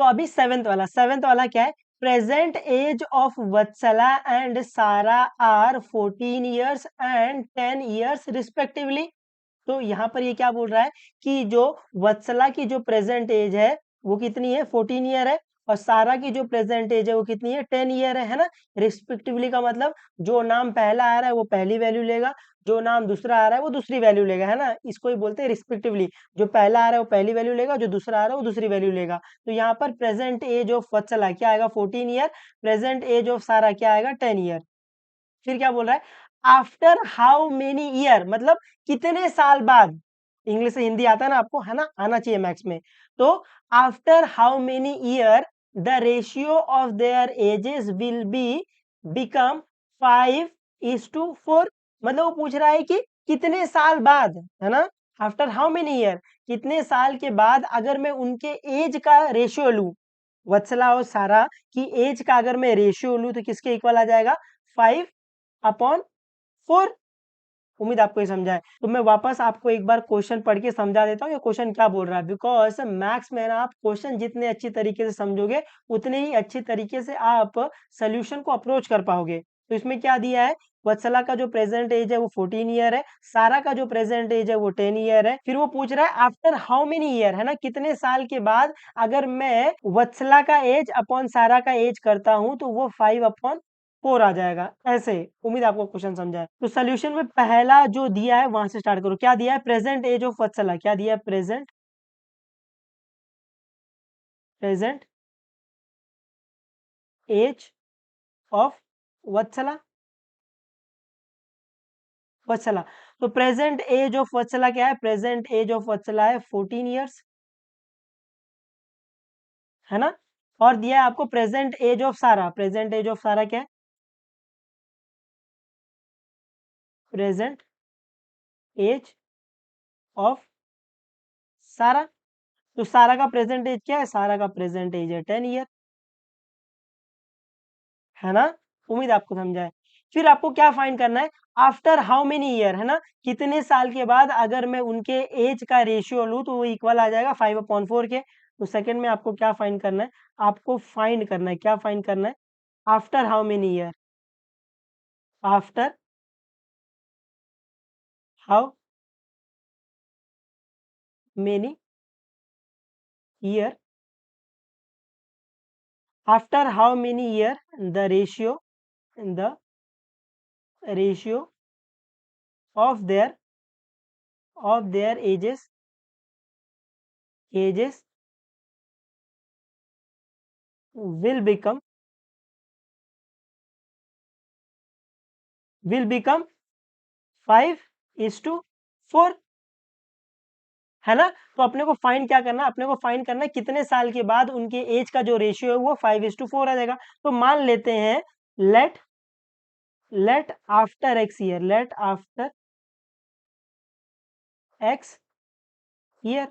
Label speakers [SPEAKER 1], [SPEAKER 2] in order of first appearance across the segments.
[SPEAKER 1] अभी सेवेंथ वाला क्या है, present age of Vatsala and Sara are 14 years and 10 years respectively. तो यहाँ पर ये क्या बोल रहा है कि जो वत्सला की जो प्रेजेंट एज है वो कितनी है, 14 ईयर है, और सारा की जो प्रेजेंट एज है वो कितनी है, 10 ईयर है ना। रिस्पेक्टिवली का मतलब जो नाम पहला आ रहा है वो पहली वैल्यू लेगा, जो नाम दूसरा आ रहा है वो दूसरी वैल्यू लेगा, है ना, इसको ही बोलते हैं रिस्पेक्टिवली। जो पहला आ रहा है वो पहली वैल्यू लेगा, जो दूसरा आ रहा है वो दूसरी वैल्यू लेगा। तो यहाँ पर प्रेजेंट एज ऑफ वत्सला क्या आएगा, 14 ईयर, प्रेजेंट एज ऑफ सारा क्या आएगा, 10 ईयर। फिर क्या बोल रहा है, आफ्टर हाउ मेनी ईयर, मतलब कितने साल बाद। इंग्लिश से हिंदी आता है ना आपको, है ना, आना चाहिए मैथ्स में। तो after how many year the ratio of their edges will be become 5:4। मतलब वो पूछ रहा है कि कितने साल बाद, है ना, आफ्टर हाउ मेनी ईयर, कितने साल के बाद अगर मैं उनके एज का रेशियो लूं, वत्सला और सारा की एज का अगर मैं रेशियो लूं तो किसके इक्वल आ जाएगा, 5/4। उम्मीद आपको ये समझा है। तो मैं वापस आपको एक बार क्वेश्चन पढ़ के समझा देता हूँ ये क्वेश्चन क्या बोल रहा है, बिकॉज मैथ्स में ना आप क्वेश्चन जितने अच्छी तरीके से समझोगे उतने ही अच्छी तरीके से आप सोल्यूशन को अप्रोच कर पाओगे। तो इसमें क्या दिया है, वत्सला का जो प्रेजेंट एज है वो 14 ईयर है, सारा का जो प्रेजेंट एज है वो 10 ईयर है। फिर वो पूछ रहा है आफ्टर हाउ मेनी ईयर, है ना, कितने साल के बाद अगर मैं वत्सला का एज अपॉन सारा का एज करता हूं तो वो 5/4 आ जाएगा ऐसे। उम्मीद आपको क्वेश्चन समझा है। तो सोल्यूशन में पहला जो दिया है वहां से स्टार्ट करो। क्या दिया है, प्रेजेंट एज ऑफ वत्सला, क्या दिया है, प्रेजेंट प्रेजेंट एज ऑफ वत्सला, वत्सला। तो प्रेजेंट एज ऑफ वत्सला क्या है, प्रेजेंट एज ऑफ वत्सला है 14 ईयर्स, है ना। और दिया है आपको प्रेजेंट एज ऑफ सारा, प्रेजेंट एज ऑफ सारा क्या है, प्रेजेंट एज ऑफ सारा। तो सारा का प्रेजेंट एज क्या है, सारा का प्रेजेंट एज है 10 ईयर, है ना। उम्मीद आपको समझा है। फिर आपको क्या फाइंड करना है, आफ्टर हाउ मेनी ईयर, है ना, कितने साल के बाद अगर मैं उनके एज का रेशियो लूं तो वो इक्वल आ जाएगा 5/4 के। तो सेकंड में आपको क्या फाइंड करना है, आपको फाइंड करना है, क्या फाइंड करना है, after how many year, after how many year, after how many year the ratio of their edges will become will become 5:4, है ना। तो अपने को फाइंड क्या करना है, अपने को फाइंड करना है कितने साल के बाद उनके एज का जो रेशियो है वो 5:4 आ जाएगा। तो मान लेते हैं let let after X year, let after X year.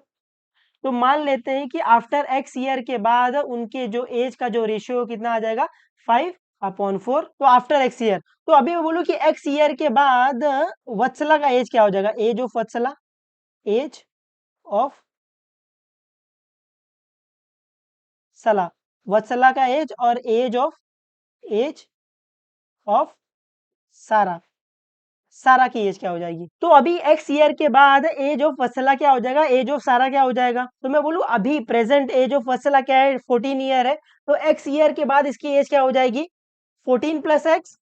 [SPEAKER 1] तो मान लेते हैं कि आफ्टर एक्स ईयर के बाद उनके जो एज का जो रेशियो कितना आ जाएगा, 5/4। तो आफ्टर एक्स ईयर, तो अभी मैं बोलूं कि एक्स ईयर के बाद वत्सला का एज क्या हो जाएगा, age of Vatsala, age of सला, वत्सला का एज और एज ऑफ सारा, सारा की एज क्या हो जाएगी। तो अभी एक्स ईयर के बाद एज ऑफ वत्सला क्या हो जाएगा, एज ऑफ सारा क्या हो जाएगा। तो मैं बोलूं अभी प्रेजेंट एज ऑफ वत्सला क्या है, 14 ईयर है, तो एक्स ईयर के बाद इसकी एज क्या हो जाएगी, 14 + एक्स,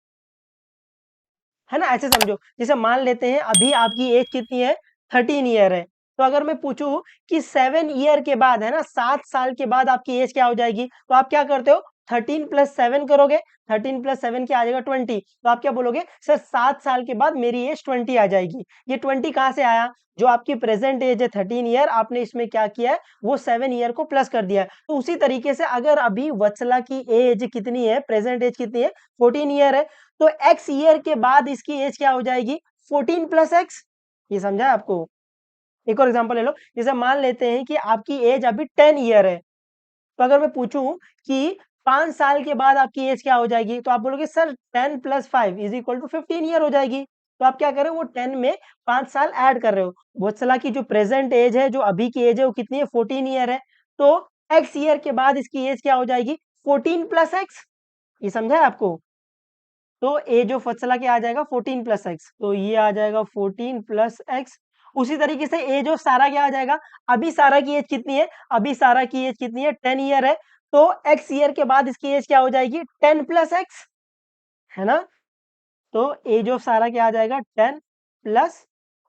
[SPEAKER 1] है ना। ऐसे समझो, जैसे मान लेते हैं अभी आपकी एज कितनी है, 13 ईयर है। तो अगर मैं पूछूं कि 7 ईयर के बाद, है ना, 7 साल के बाद आपकी एज क्या हो जाएगी, तो आप क्या करते हो, 13 + 7 करोगे, 13 + 7 क्या आ जाएगा, 20। तो आप क्या बोलोगे, सर 7 साल के बाद मेरी एज 20 आ जाएगी। ये 20 कहाँ से आया, जो आपकी प्रेजेंट एज है 13 ईयर, आपने इसमें क्या किया है, वो 7 ईयर को प्लस कर दिया है। तो उसी तरीके से अगर अभी वत्सला की एज कितनी है, प्रेजेंट एज कितनी है, 14 ईयर है, तो एक्स ईयर के बाद इसकी एज क्या हो जाएगी, 14 + एक्स। ये समझा है आपको। एक और एग्जांपल ले लो, जैसे मान लेते हैं कि आपकी एज अभी 10 ईयर है, तो अगर मैं पूछूं कि 5 साल के बाद आपकी एज क्या हो जाएगी, तो आप बोलोगे सर 10 + 5 = 15 ईयर हो जाएगी। तो आप क्या कर रहे हो, वो 10 में 5 साल ऐड कर रहे हो। वत्सला की जो प्रेजेंट एज है, जो अभी की एज है, वो कितनी है, 14 ईयर है। तो x ईयर के बाद इसकी एज क्या हो जाएगी 14 प्लस एक्स। ये समझा है आपको? तो एज ऑफ वत्सला क्या आ जाएगा 14 प्लस एक्स, तो ये आ जाएगा 14 प्लस एक्स। उसी तरीके से एज ऑफ सारा क्या आ जाएगा, अभी सारा की एज कितनी है, अभी सारा की एज कितनी है 10 ईयर है, तो एक्स ईयर के बाद इसकी एज क्या हो जाएगी 10 प्लस एक्स, है ना? तो एज ऑफ सारा क्या आ जाएगा 10 प्लस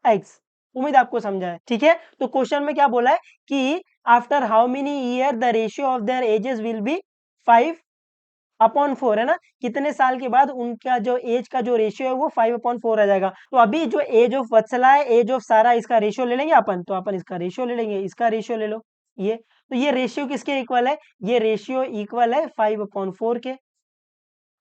[SPEAKER 1] एक्स। उम्मीद आपको समझा है, ठीक है? तो क्वेश्चन में क्या बोला है कि after how many year the ratio of their edges will be 5/4, है ना? कितने साल के बाद उनका जो एज का जो रेशियो है वो 5/4 आ जाएगा। तो अभी जो एज ऑफ वत्सला है, एज ऑफ सारा, इसका रेशियो ले लेंगे अपन, तो अपन इसका रेशियो ले लेंगे, इसका रेशियो ले लो ये। तो ये रेशियो किसके इक्वल है, ये रेशियो इक्वल है 5/4 के।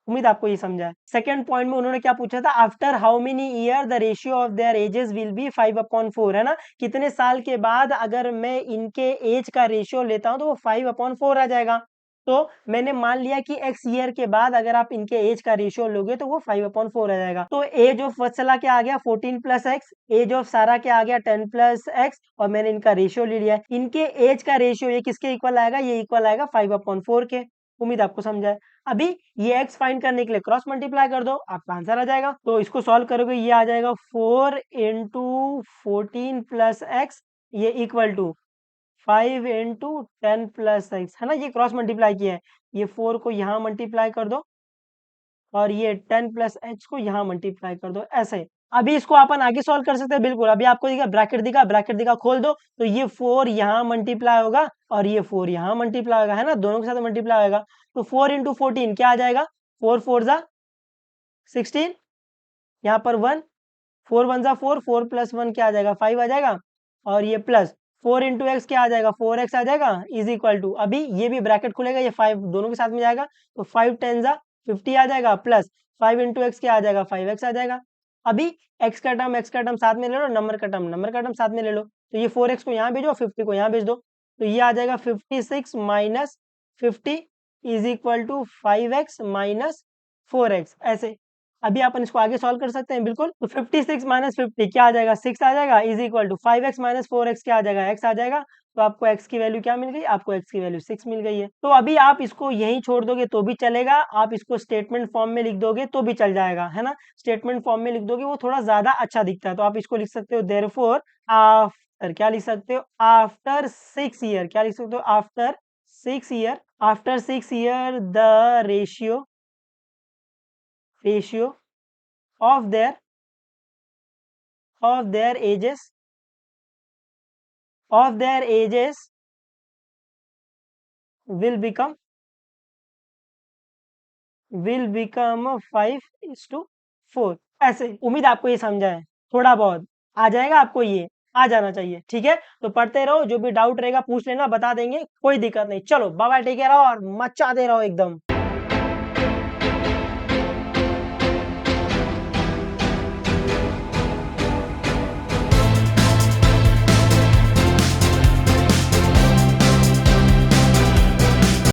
[SPEAKER 1] उम्मीद आपको ये समझा है। सेकंड पॉइंट में उन्होंने क्या पूछा था, after how many year the ratio of their edges will be 5/4, है ना? कितने साल के बाद अगर मैं इनके एज का रेशियो लेता हूं तो वो 5/4 आ जाएगा। तो मैंने मान लिया कि x ईयर के बाद अगर आप इनके एज का रेशियो लोगे तो वो 5/4 आ जाएगा। तो एज ऑफ वत्सला क्या आ गया 14 प्लस एक्स, एज ऑफ सारा क्या आ गया 10 प्लस एक्स, और मैंने इनका रेशियो ले लिया है। इनके एज का रेशियो ये किसके इक्वल आएगा, ये इक्वल आएगा 5/4 के। उम्मीद आपको समझा है। अभी ये x फाइंड करने के लिए क्रॉस मल्टीप्लाई कर दो, आपका आंसर आ जाएगा। तो इसको सॉल्व करोगे, ये आ जाएगा 4 इंटू 14 प्लस एक्स, ये equal to 5 into 10 plus X, है ना? ये क्रॉस मल्टीप्लाई किया है, ये 4 को यहाँ मल्टीप्लाई कर दो और ये 10 प्लस एक्स को यहाँ मल्टीप्लाई कर दो, ऐसे। अभी इसको अपन आगे सॉल्व कर सकते हैं, बिल्कुल। अभी आपको दिखा ब्रैकेट दिखा, ब्रैकेट दिखा, खोल दो, तो ये 4 यहाँ मल्टीप्लाई होगा और ये 4 यहाँ मल्टीप्लाई होगा, है ना? दोनों के साथ मल्टीप्लाई होगा। तो 4 इंटू 14 क्या आ जाएगा, 4 4 जा 16, यहाँ पर 1, 4 1 जा 4, 4 प्लस 1 क्या आ जाएगा 5 आ जाएगा, और ये प्लस 4 इंटू एक्स क्या आ जाएगा 4x आ जाएगा, इज इक्वल टू, अभी ये भी ब्रैकेट खुलेगा, ये 5 दोनों के साथ में जाएगा, तो 5 10 जा 50 आ जाएगा, प्लस 5 इंटू एक्स क्या आ जाएगा 5x आ जाएगा। अभी एक्स का टर्म साथ में ले लो, नंबर का टर्म साथ में ले लो, तो ये 4x को यहाँ भेजो, 50 को यहाँ भेज दो, तो ये आ जाएगा 56 minus 50 is equal to 5x minus 4x, ऐसे। अभी अपन इसको आगे सॉल्व कर सकते हैं, बिल्कुल। तो 56 माइनस 50 क्या आ जाएगा 6 आ जाएगा, is equal to 5x minus 4x क्या आ जाएगा x आ जाएगा। तो आपको x की वैल्यू क्या मिल गई, आपको x की वैल्यू 6 मिल गई है। तो अभी आप इसको यहीं छोड़ दोगे तो भी चलेगा, आप इसको स्टेटमेंट फॉर्म में लिख दोगे तो भी चल जाएगा, है ना? स्टेटमेंट फॉर्म में लिख दोगे वो थोड़ा ज्यादा अच्छा दिखता है, तो आप इसको लिख सकते हो देयरफॉर आफ्टर, क्या लिख सकते हो, आफ्टर 6 ईयर, क्या लिख सकते हो, after 6 year, after 6 year the ratio of their ages will become 5:4, ऐसे। उम्मीद आपको ये समझा है, थोड़ा बहुत आ जाएगा आपको, ये आ जाना चाहिए, ठीक है? तो पढ़ते रहो, जो भी डाउट रहेगा पूछ लेना, बता देंगे, कोई दिक्कत नहीं। चलो बाय बाय, टेक केयर और मचाते रहो एकदम।